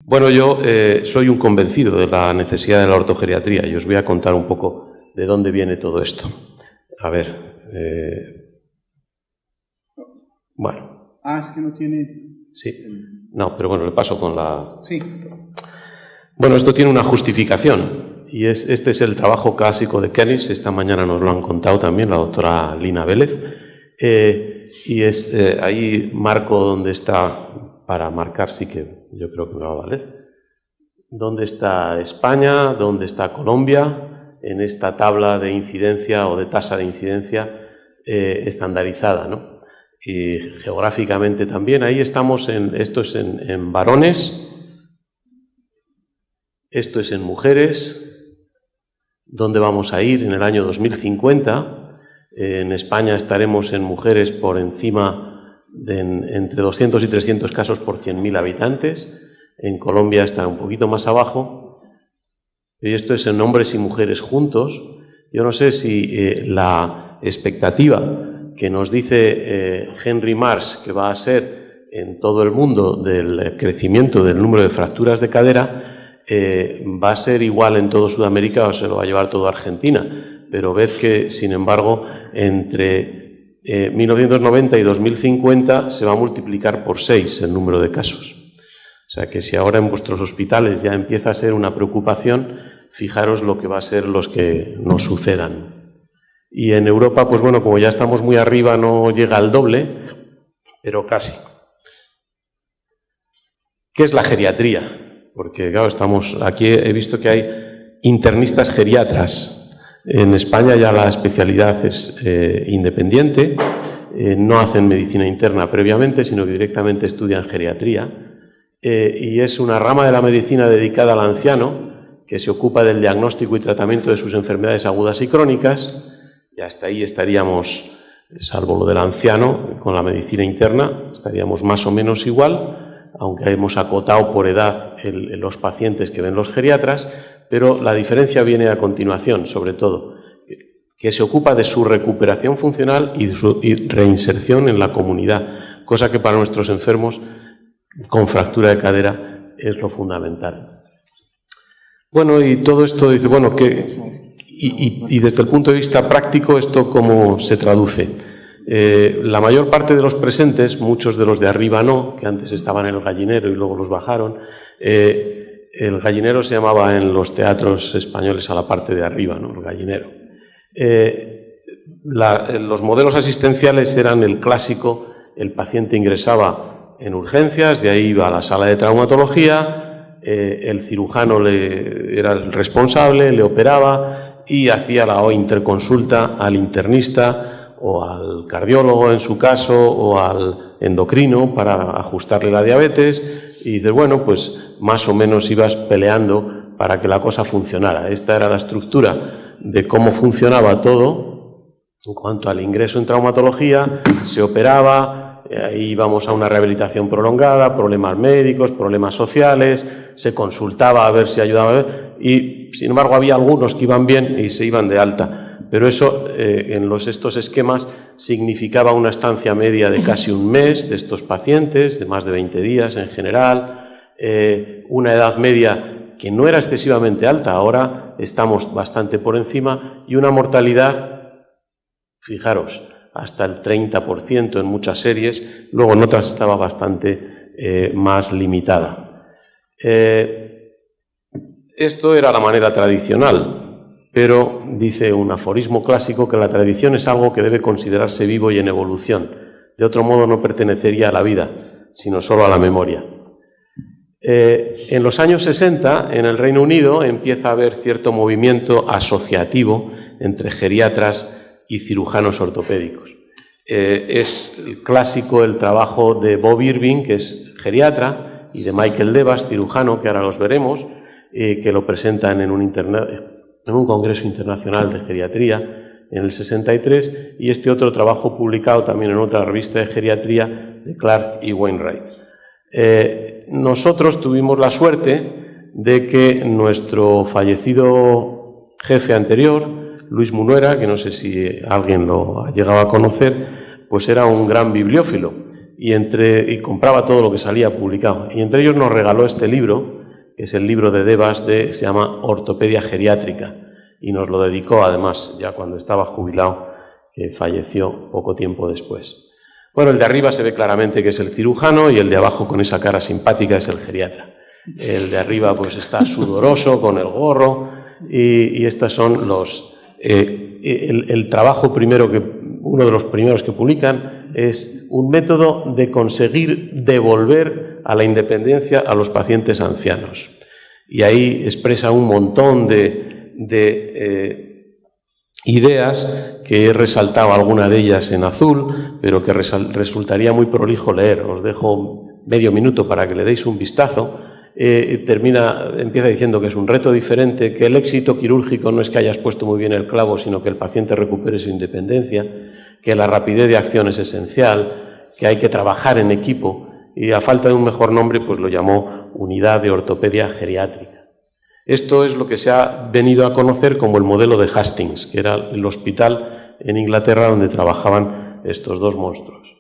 Bueno, yo soy un convencido de la necesidad de la ortogeriatría y os voy a contar un poco de dónde viene todo esto. A ver, bueno. Ah, es que no tiene... Sí, no, pero bueno, le paso con la... Sí. Bueno, esto tiene una justificación y este es el trabajo clásico de Kenis. Esta mañana nos lo han contado también la doctora Lina Vélez. Y es ahí marco donde está, para marcar sí que yo creo que me va a valer, dónde está España, dónde está Colombia en esta tabla de incidencia o de tasa de incidencia estandarizada, ¿no? Y geográficamente también, ahí estamos, esto es en varones, esto es en mujeres, ¿dónde vamos a ir en el año 2050? En España estaremos en mujeres por encima de entre 200 y 300 casos por 100.000 habitantes, en Colombia está un poquito más abajo, y esto es en hombres y mujeres juntos. Yo no sé si la expectativa que nos dice Henry Marsh que va a ser en todo el mundo del crecimiento del número de fracturas de cadera va a ser igual en todo Sudamérica o se lo va a llevar todo Argentina, pero ved que, sin embargo, entre 1990 y 2050 se va a multiplicar por 6 el número de casos. O sea que si ahora en vuestros hospitales ya empieza a ser una preocupación, fijaros lo que va a ser los que nos sucedan. Y en Europa, pues bueno, como ya estamos muy arriba, no llega al doble, pero casi. ¿Qué es la geriatría? Porque, claro, estamos aquí, he visto que hay internistas geriatras. En España ya la especialidad es independiente, no hacen medicina interna previamente, sino que directamente estudian geriatría. Y es una rama de la medicina dedicada al anciano que se ocupa del diagnóstico y tratamiento de sus enfermedades agudas y crónicas. Y hasta ahí estaríamos, salvo lo del anciano, con la medicina interna, estaríamos más o menos igual, aunque hemos acotado por edad los pacientes que ven los geriatras, pero la diferencia viene a continuación, sobre todo, que se ocupa de su recuperación funcional y de su reinserción en la comunidad, cosa que para nuestros enfermos con fractura de cadera es lo fundamental. Bueno, y todo esto dice, bueno, y desde el punto de vista práctico, ¿esto cómo se traduce? La mayor parte de los presentes, muchos de los de arriba no, que antes estaban en el gallinero y luego los bajaron, el gallinero se llamaba en los teatros españoles a la parte de arriba, ¿no? El gallinero. Los modelos asistenciales eran el clásico, el paciente ingresaba en urgencias, de ahí iba a la sala de traumatología, el cirujano era el responsable, le operaba y hacía la interconsulta al internista o al cardiólogo en su caso o al endocrino para ajustarle la diabetes y dices, bueno, pues más o menos ibas peleando para que la cosa funcionara. Esta era la estructura de cómo funcionaba todo en cuanto al ingreso en traumatología, se operaba. Ahí íbamos a una rehabilitación prolongada, problemas médicos, problemas sociales, se consultaba a ver si ayudaba y, sin embargo, había algunos que iban bien y se iban de alta. Pero eso, en estos esquemas, significaba una estancia media de casi un mes de estos pacientes, de más de 20 días en general, una edad media que no era excesivamente alta, ahora estamos bastante por encima, y una mortalidad, fijaros, hasta el 30% en muchas series, luego en otras estaba bastante más limitada. Esto era la manera tradicional, pero dice un aforismo clásico que la tradición es algo que debe considerarse vivo y en evolución. De otro modo no pertenecería a la vida, sino solo a la memoria. En los años 60, en el Reino Unido, empieza a haber cierto movimiento asociativo entre geriatras y cirujanos ortopédicos. Es clásico el trabajo de Bob Irving, que es geriatra, y de Michael Devas, cirujano, que ahora los veremos, que lo presentan en un congreso internacional de geriatría en el 63, y este otro trabajo publicado también en otra revista de geriatría de Clark y Wainwright. Nosotros tuvimos la suerte de que nuestro fallecido jefe anterior, Luis Munuera, que no sé si alguien lo ha llegado a conocer, pues era un gran bibliófilo y compraba todo lo que salía publicado. Y entre ellos nos regaló este libro, que es el libro de Devas, se llama Ortopedia Geriátrica, y nos lo dedicó además ya cuando estaba jubilado, que falleció poco tiempo después. Bueno, el de arriba se ve claramente que es el cirujano y el de abajo con esa cara simpática es el geriatra. El de arriba pues está sudoroso con el gorro y estos son los... el trabajo primero uno de los primeros que publican es un método de conseguir devolver a la independencia a los pacientes ancianos. Y ahí expresa un montón de ideas que he resaltado alguna de ellas en azul, pero que resultaría muy prolijo leer. Os dejo medio minuto para que le deis un vistazo. Empieza diciendo que es un reto diferente, que el éxito quirúrgico no es que hayas puesto muy bien el clavo, sino que el paciente recupere su independencia, que la rapidez de acción es esencial, que hay que trabajar en equipo, y a falta de un mejor nombre, pues lo llamó Unidad de Ortopedia Geriátrica. Esto es lo que se ha venido a conocer como el modelo de Hastings, que era el hospital en Inglaterra donde trabajaban estos dos monstruos.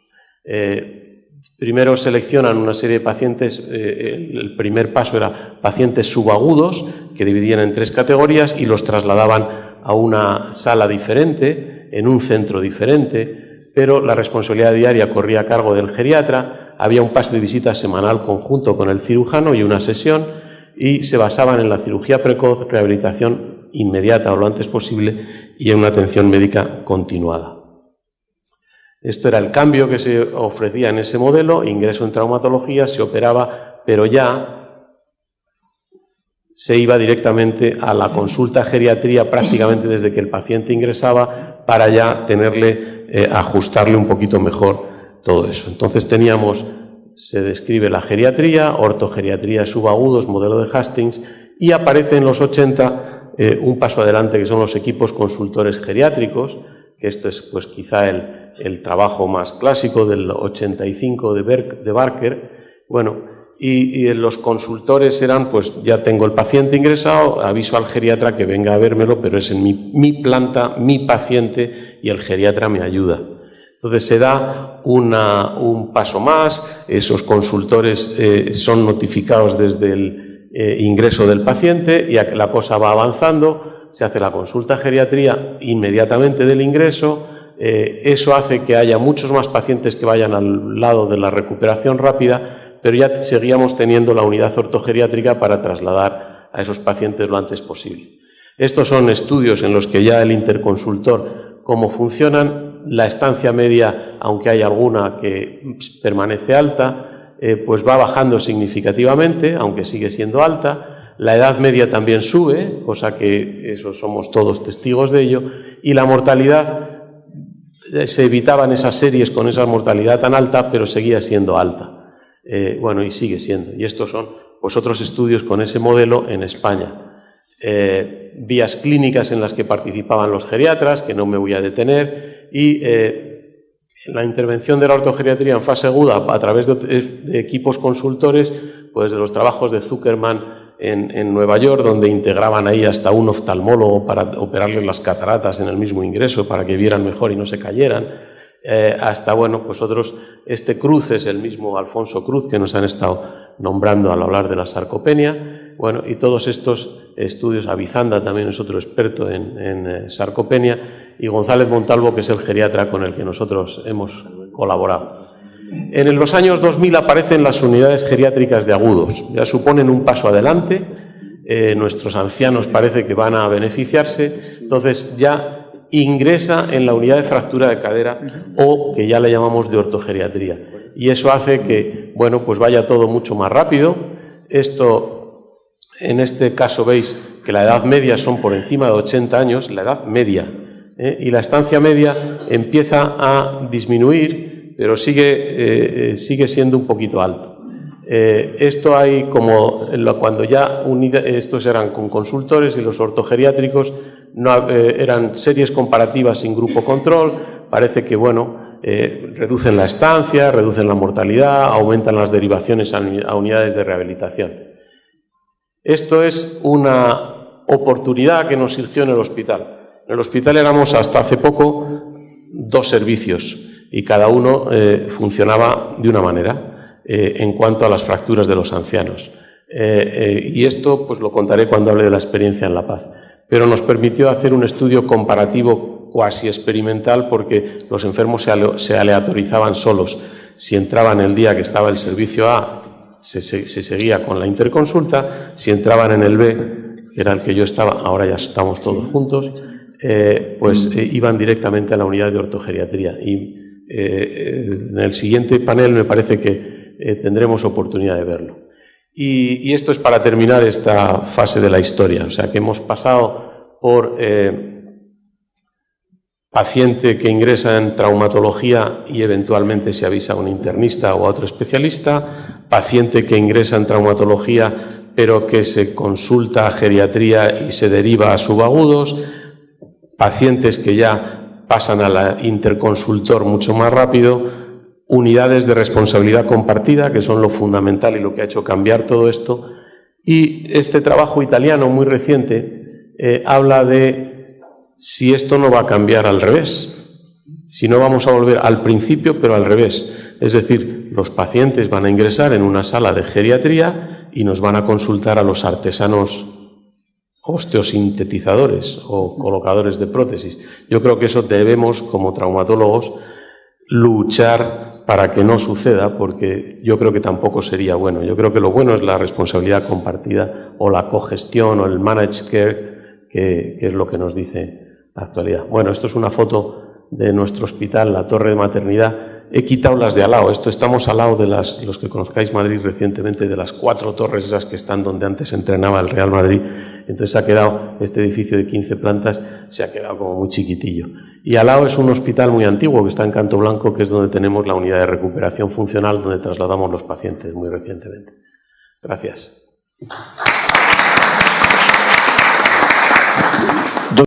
Primero seleccionan una serie de pacientes, el primer paso era pacientes subagudos, que dividían en 3 categorías y los trasladaban a una sala diferente, en un centro diferente, pero la responsabilidad diaria corría a cargo del geriatra, había un pase de visita semanal conjunto con el cirujano y una sesión, y se basaban en la cirugía precoz, rehabilitación inmediata o lo antes posible y en una atención médica continuada. Esto era el cambio que se ofrecía en ese modelo: ingreso en traumatología, se operaba, pero ya se iba directamente a la consulta geriatría prácticamente desde que el paciente ingresaba para ya ajustarle un poquito mejor todo eso. Entonces se describe la geriatría, ortogeriatría subagudos, modelo de Hastings, y aparece en los 80 un paso adelante que son los equipos consultores geriátricos, que esto es pues quizá el trabajo más clásico del 85 de Barker. Bueno, y los consultores eran, pues ya tengo el paciente ingresado, aviso al geriatra que venga a vérmelo, pero es en mi planta, mi paciente, y el geriatra me ayuda. Entonces se da un paso más, esos consultores son notificados desde el ingreso del paciente, y la cosa va avanzando, se hace la consulta geriatría inmediatamente del ingreso. Eso hace que haya muchos más pacientes que vayan al lado de la recuperación rápida, pero ya seguíamos teniendo la unidad ortogeriátrica para trasladar a esos pacientes lo antes posible. Estos son estudios en los que ya el interconsultor, cómo funcionan. La estancia media, aunque hay alguna que permanece alta, pues va bajando significativamente, aunque sigue siendo alta. La edad media también sube, cosa que eso somos todos testigos de ello, y la mortalidad, se evitaban esas series con esa mortalidad tan alta, pero seguía siendo alta. Bueno, y sigue siendo. Y estos son pues otros estudios con ese modelo en España. Vías clínicas en las que participaban los geriatras, que no me voy a detener, y la intervención de la ortogeriatría en fase aguda a través de equipos consultores, pues de los trabajos de Zuckerman en Nueva York, donde integraban ahí hasta un oftalmólogo para operarles las cataratas en el mismo ingreso para que vieran mejor y no se cayeran, hasta, bueno, pues otros. Cruz es el mismo Alfonso Cruz que nos han estado nombrando al hablar de la sarcopenia. Bueno, y todos estos estudios, Avizanda también es otro experto en sarcopenia, y González Montalvo, que es el geriatra con el que nosotros hemos colaborado. En los años 2000 aparecen las unidades geriátricas de agudos, ya suponen un paso adelante, nuestros ancianos parece que van a beneficiarse, entonces ya ingresa en la unidad de fractura de cadera, o que ya le llamamos de ortogeriatría, y eso hace que, bueno, pues vaya todo mucho más rápido. En este caso veis que la edad media son por encima de 80 años, la edad media, y la estancia media empieza a disminuir, pero sigue siendo un poquito alto. Esto hay como cuando ya estos eran con consultores, y los ortogeriátricos eran series comparativas sin grupo control. Parece que, bueno, reducen la estancia, reducen la mortalidad, aumentan las derivaciones a unidades de rehabilitación. Esto es una oportunidad que nos surgió en el hospital. En el hospital éramos hasta hace poco 2 servicios. y cada uno funcionaba de una manera en cuanto a las fracturas de los ancianos. Y esto pues lo contaré cuando hable de la experiencia en La Paz. Pero nos permitió hacer un estudio comparativo cuasi experimental porque los enfermos se aleatorizaban solos. Si entraban el día que estaba el servicio A, se seguía con la interconsulta. Si entraban en el B, que era el que yo estaba, ahora ya estamos todos juntos, iban directamente a la unidad de ortogeriatría. Y en el siguiente panel me parece que tendremos oportunidad de verlo. Y esto es para terminar esta fase de la historia, o sea que hemos pasado por paciente que ingresa en traumatología y eventualmente se avisa a un internista o a otro especialista, paciente que ingresa en traumatología pero que se consulta a geriatría y se deriva a subagudos, pacientes que ya pasan a la interconsultor mucho más rápido, unidades de responsabilidad compartida, que son lo fundamental y lo que ha hecho cambiar todo esto. Y este trabajo italiano muy reciente habla de si esto no va a cambiar al revés, si no vamos a volver al principio, pero al revés. Es decir, los pacientes van a ingresar en una sala de geriatría y nos van a consultar a los artesanos osteosintetizadores o colocadores de prótesis. Yo creo que eso debemos, como traumatólogos, luchar para que no suceda, porque yo creo que tampoco sería bueno. Yo creo que lo bueno es la responsabilidad compartida o la cogestión o el managed care, que es lo que nos dice la actualidad. Bueno, esto es una foto de nuestro hospital, la torre de maternidad. He quitado las de al lado. Estamos al lado de los que conozcáis Madrid recientemente, de las 4 torres esas que están donde antes entrenaba el Real Madrid. Entonces ha quedado, este edificio de 15 plantas, se ha quedado como muy chiquitillo. Y al lado es un hospital muy antiguo que está en Canto Blanco, que es donde tenemos la unidad de recuperación funcional, donde trasladamos los pacientes muy recientemente. Gracias.